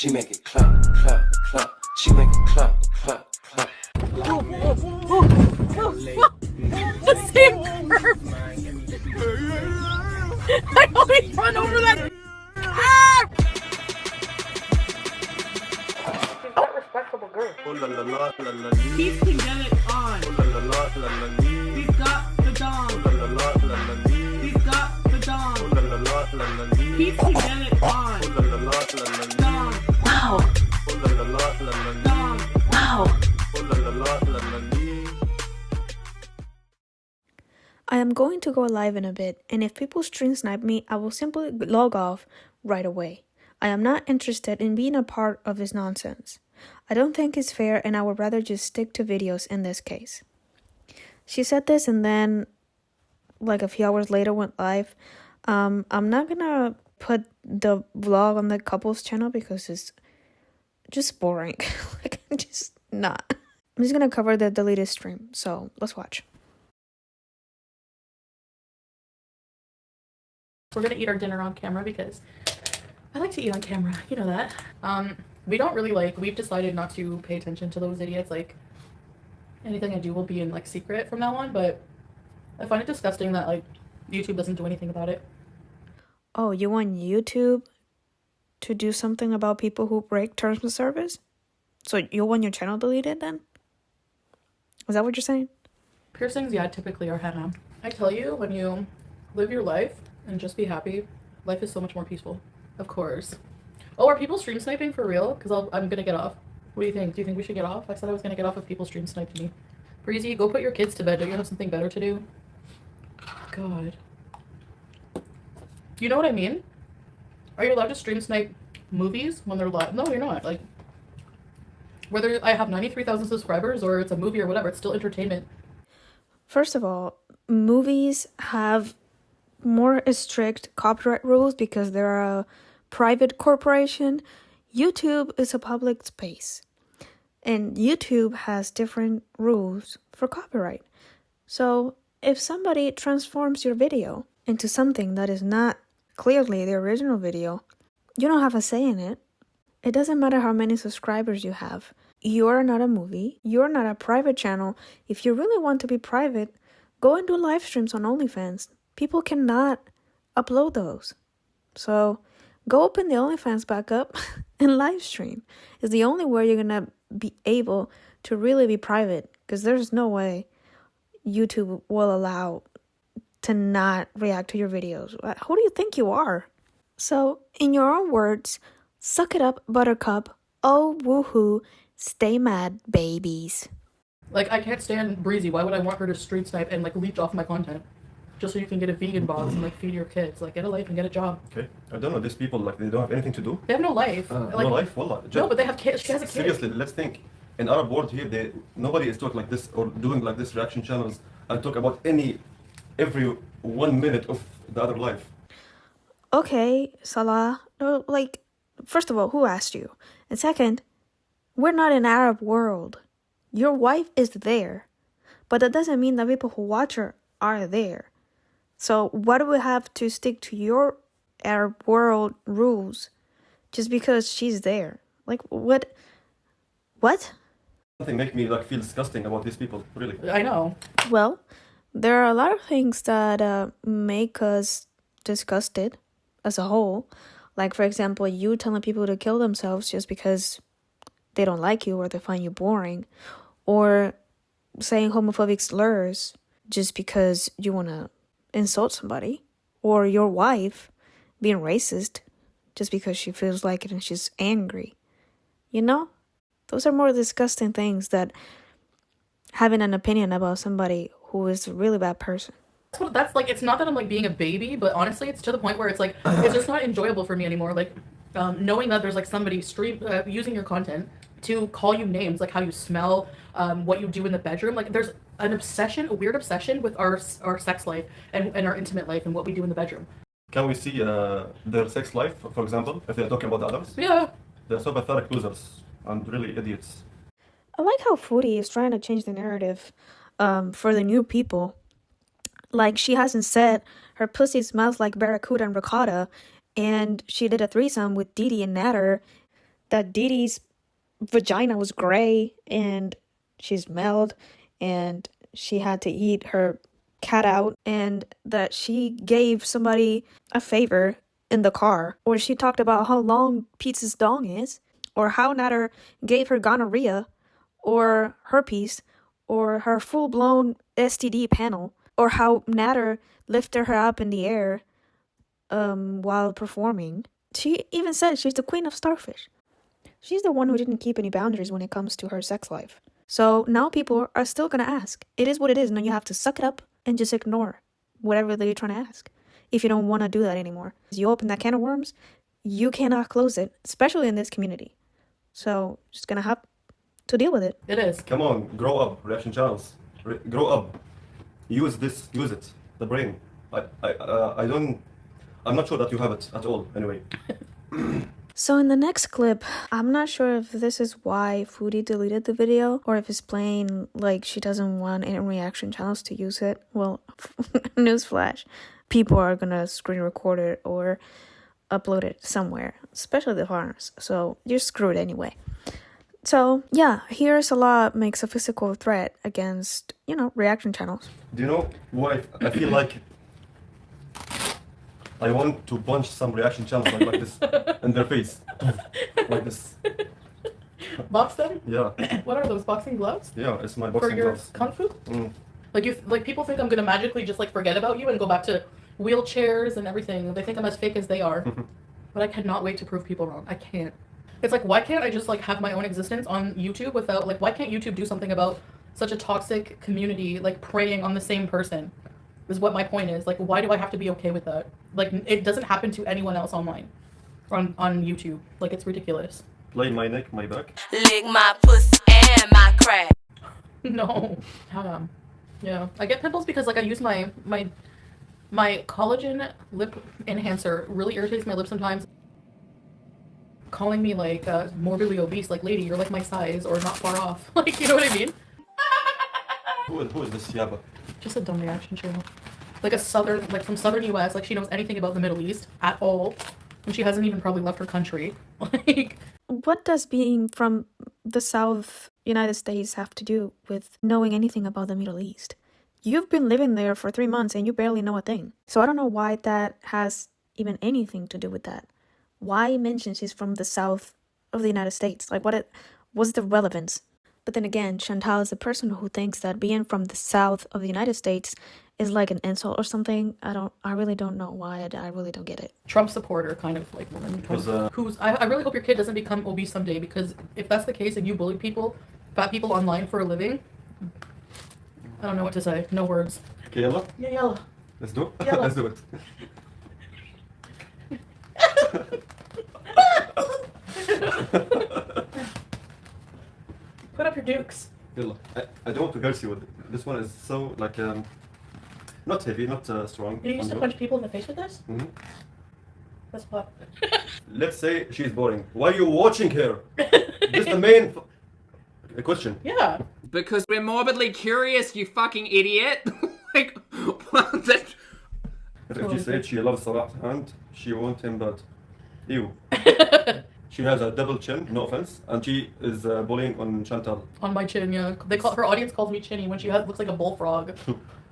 She make it clap, clap, clap. She make it clap, clap, clap. The same curve. I always run over that. Ah! She's not respectable girl. He can get it on. He's got the dong. He's got the dong. He can get it on. Dong. Wow. Dong. Wow. I am going to go live in a bit, and if people stream snipe me, I will simply log off right away. I am not interested in being a part of this nonsense. I don't think it's fair, and I would rather just stick to videos in this case. She said this, and then like a few hours later went live. I'm not gonna put the vlog on the couple's channel because it's just boring. Like, I'm just not. I'm just gonna cover the deleted stream, so let's watch. We're gonna eat our dinner on camera because I like to eat on camera, you know that. We don't really we've decided not to pay attention to those idiots. Like, anything I do will be in secret from now on, but I find it disgusting that YouTube doesn't do anything about it. Oh, you want YouTube to do something about people who break terms of service? So you want your channel deleted then? Is that what you're saying? Piercings, yeah, typically are haram. I tell you, when you live your life and just be happy, life is so much more peaceful. Of course. Oh, are people stream sniping for real? Because I'm gonna get off. What do you think? Do you think we should get off? I said I was gonna get off if people stream sniped me. Breezy, go put your kids to bed. Don't you have something better to do? God. You know what I mean? Are you allowed to stream snipe movies when they're live? No, you're not. Whether I have 93,000 subscribers or it's a movie or whatever, it's still entertainment. First of all, movies have more strict copyright rules because they're a private corporation. YouTube is a public space, and YouTube has different rules for copyright. So if somebody transforms your video into something that is not clearly the original video, you don't have a say in it. It doesn't matter how many subscribers you have. You're not a movie. You're not a private channel. If you really want to be private, go and do live streams on OnlyFans. People cannot upload those. So go open the OnlyFans back up and live stream. It's the only way you're going to be able to really be private, because there's no way YouTube will allow to not react to your videos. Who do you think you are? So, in your own words, suck it up, buttercup. Oh, woohoo. Stay mad, babies. I can't stand Breezy. Why would I want her to street snipe and leech off my content? Just so you can get a vegan box and feed your kids. Get a life and get a job. Okay. I don't know, these people, they don't have anything to do. They have no life. No life? Wallah. No, but they have kids. She has a kid. Seriously, let's think. In Arab world here, nobody is talking like this or doing this reaction channels and talk about every 1 minute of the other life. Okay, Salah. No, first of all, who asked you? And second, we're not in Arab world. Your wife is there. But that doesn't mean that people who watch her are there. So why do we have to stick to your Arab world rules just because she's there? What? Something make me feel disgusting about these people, really. I know. Well, there are a lot of things that make us disgusted as a whole. For example, you telling people to kill themselves just because they don't like you or they find you boring. Or saying homophobic slurs just because you want to insult somebody. Or your wife being racist just because she feels like it and she's angry. You know? Those are more disgusting things than having an opinion about somebody who is a really bad person. That's it's not that I'm being a baby, but honestly, it's to the point where it's it's just not enjoyable for me anymore. Knowing that there's somebody using your content to call you names, how you smell, what you do in the bedroom. There's an obsession, a weird obsession with our sex life and our intimate life and what we do in the bedroom. Can we see their sex life, for example, if they're talking about others? Yeah. They're so pathetic losers and really idiots. I like how Foodie is trying to change the narrative for the new people. She hasn't said her pussy smells like barracuda and ricotta, and she did a threesome with Didi and Natter. that Dee Dee's vagina was gray and she smelled and she had to eat her cat out, and that she gave somebody a favor in the car, or she talked about how long Pete's dong is, or how Natter gave her gonorrhea or herpes or her full-blown STD panel, or how Natter lifted her up in the air while performing. She even said she's the queen of starfish. She's the one who didn't keep any boundaries when it comes to her sex life. So now people are still gonna ask. It is what it is, and you have to suck it up and just ignore whatever they're trying to ask. If you don't want to do that anymore. You open that can of worms, you cannot close it, especially in this community. So just gonna have to deal with it. It is. Come on, grow up, reaction channels. Grow up. Use this, use it. The brain. I'm not sure that you have it at all, anyway. So in the next clip, I'm not sure if this is why Foodie deleted the video, or if it's plain like she doesn't want any reaction channels to use it. Well, newsflash, people are gonna screen record it or upload it somewhere, especially the foreigners. So you're screwed anyway. So yeah, here Salah makes a physical threat against, reaction channels. Do you know what I feel like? I want to punch some reaction channels like this in their face. Like this. Box them? Yeah. What are those, boxing gloves? Yeah, it's my For boxing your gloves. kung fu? Mm. Like people think I'm gonna magically just like forget about you and go back to wheelchairs and everything. They think I'm as fake as they are. But I cannot wait to prove people wrong. I can't. It's like, why can't I just like have my own existence on YouTube without like, why can't YouTube do something about such a toxic community like preying on the same person? Is what my point is. Like, why do I have to be okay with that? Like, it doesn't happen to anyone else online on YouTube. Like, it's ridiculous. Play my neck, my back. Lick my pussy and my crack. No. Yeah. I get pimples because like I use my collagen lip enhancer really irritates my lips sometimes. Calling me like morbidly obese, like, lady, you're like my size or not far off. Like, you know what I mean? Who is this Yaba? Just a dumb reaction channel. Like from southern US, like she knows anything about the Middle East at all. And she hasn't even probably left her country. Like, what does being from the South United States have to do with knowing anything about the Middle East? You've been living there for 3 months and you barely know a thing. So I don't know why that has even anything to do with that. Why mention she's from the South of the United States? Like, what's the relevance? But then again, Chantal is a person who thinks that being from the South of the United States is like an insult or something. I really don't know why. I really don't get it. Trump supporter kind of like woman. I really hope your kid doesn't become obese someday, because if that's the case and you bully fat people online for a living, I don't know what to say. No words. Okay, yalla. Yeah, yalla. Let's do it. Yalla. Let's do it. Put up your dukes. Yalla. I don't want to curse you. This one is so like not heavy, not strong. You used to punch people in the face with this? Mm-hmm. That's what. Let's say she's boring. Why are you watching her? This is the main question. Yeah. Because we're morbidly curious, you fucking idiot. Like, what the... If she said she loves Salah and she wants him bad. Ew. She has a double chin, no offense, and she is bullying on Chantal. On my chin, yeah. Her audience calls me Chinny when she looks like a bullfrog.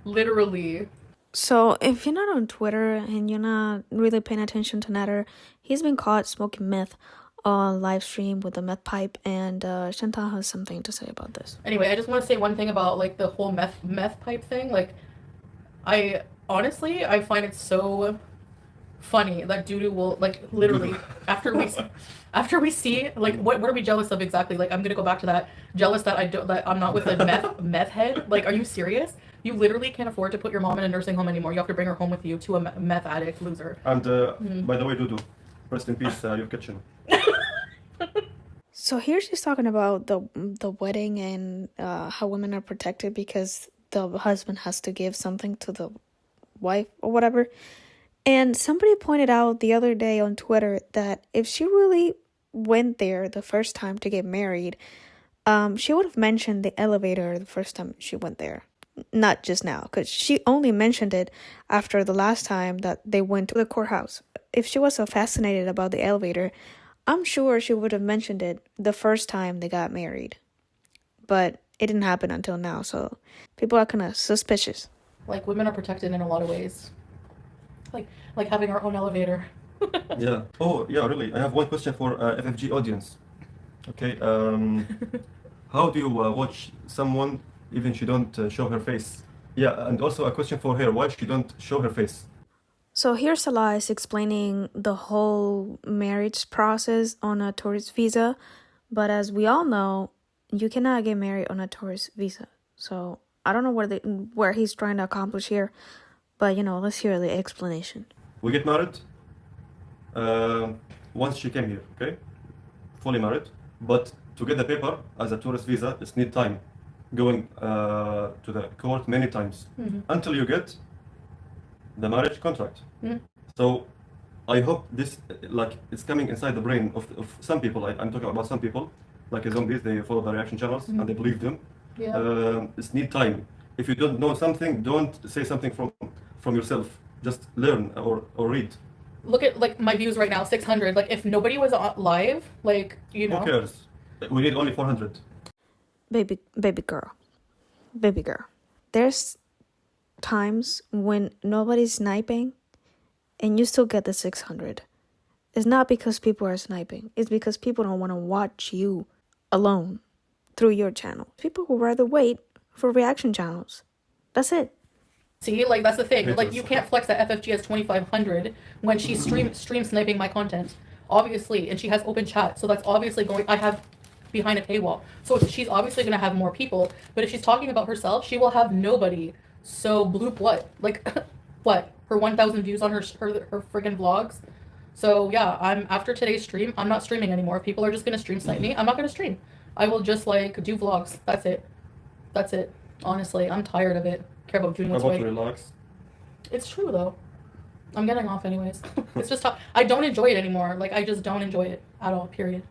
Literally. So if you're not on Twitter and you're not really paying attention to Natter, he's been caught smoking meth on live stream with a meth pipe, and Chantal has something to say about this. Anyway, I just want to say one thing about like the whole meth pipe thing. Like, I find it so funny that Dudu will like literally after we see like what are we jealous of exactly? Like, I'm gonna go back to that. Jealous that I'm not with a meth head. Like, are you serious? You literally can't afford to put your mom in a nursing home anymore. You have to bring her home with you to a meth addict loser. And by the way, Dudu, rest in peace, your kitchen. So here she's talking about the wedding and how women are protected because the husband has to give something to the wife or whatever. And somebody pointed out the other day on Twitter that if she really went there the first time to get married, she would have mentioned the elevator the first time she went there. Not just now, because she only mentioned it after the last time that they went to the courthouse. If she was so fascinated about the elevator, I'm sure she would have mentioned it the first time they got married. But it didn't happen until now, so people are kind of suspicious. Like, women are protected in a lot of ways. Like having our own elevator. Yeah. Oh, yeah, really. I have one question for FFG audience. Okay. How do you watch someone even she don't show her face? Yeah, and also a question for her. Why she don't show her face? So here Salah is explaining the whole marriage process on a tourist visa. But as we all know, you cannot get married on a tourist visa. So I don't know where he's trying to accomplish here. But, let's hear the explanation. We get married once she came here, okay? Fully married. But to get the paper as a tourist visa, it's need time. Going to the court many times until you get the marriage contract. So I hope this, like, it's coming inside the brain of some people. I'm talking about some people, like zombies, they follow the reaction channels and they believe them. Yeah. It's need time. If you don't know something, don't say something from yourself. Just learn or read. Look at, like, my views right now, 600. Like, if nobody was live, like, Who cares? We need only 400. Baby girl. There's times when nobody's sniping and you still get the 600. It's not because people are sniping. It's because people don't want to watch you alone through your channel. People would rather wait for reaction channels. That's it. See, like, that's the thing. Like, you can't flex that FFG as 2,500 when she's stream sniping my content, obviously, and she has open chat. So that's obviously I have behind a paywall. So she's obviously going to have more people. But if she's talking about herself, she will have nobody. So bloop what? Like, what? Her 1,000 views on her friggin' vlogs. So yeah, after today's stream, I'm not streaming anymore. If people are just going to stream snipe me, I'm not going to stream. I will just, like, do vlogs. That's it. Honestly, I'm tired of it. Care about doing what's right. Relax. It's true though. I'm getting off anyways. It's just I don't enjoy it anymore. Like, I just don't enjoy it at all, period.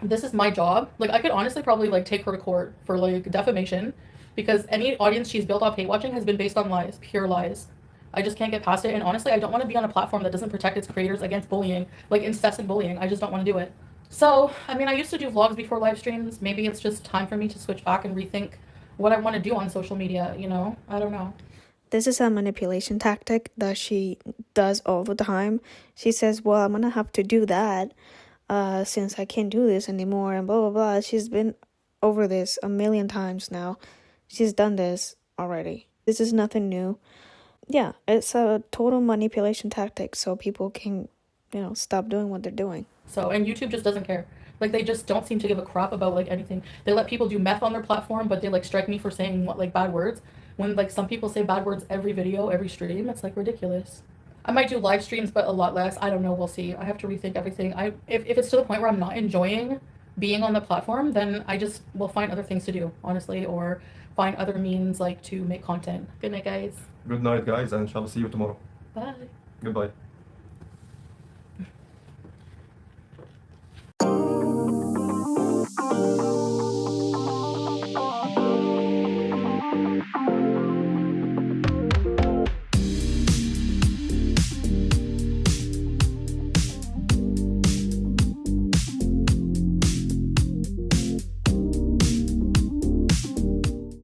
This is my job. Like, I could honestly probably, like, take her to court for, like, defamation, because any audience she's built off hate watching has been based on lies, pure lies. I just can't get past it. And honestly, I don't want to be on a platform that doesn't protect its creators against bullying, like incessant bullying. I just don't want to do it. So, I mean, I used to do vlogs before live streams. Maybe it's just time for me to switch back and rethink what I want to do on social media, I don't know. This is a manipulation tactic that she does all the time. She says, well, I'm going to have to do that since I can't do this anymore and blah, blah, blah. She's been over this a million times now. She's done this already. This is nothing new. Yeah, it's a total manipulation tactic so people can, stop doing what they're doing. So, and YouTube just doesn't care. Like, they just don't seem to give a crap about, like, anything. They let people do meth on their platform, but they, like, strike me for saying, bad words. When, like, some people say bad words every video, every stream, it's, like, ridiculous. I might do live streams, but a lot less. I don't know. We'll see. I have to rethink everything. If it's to the point where I'm not enjoying being on the platform, then I just will find other things to do, honestly, or find other means, like, to make content. Good night, guys. Good night, guys, and shall see you tomorrow. Bye. Goodbye.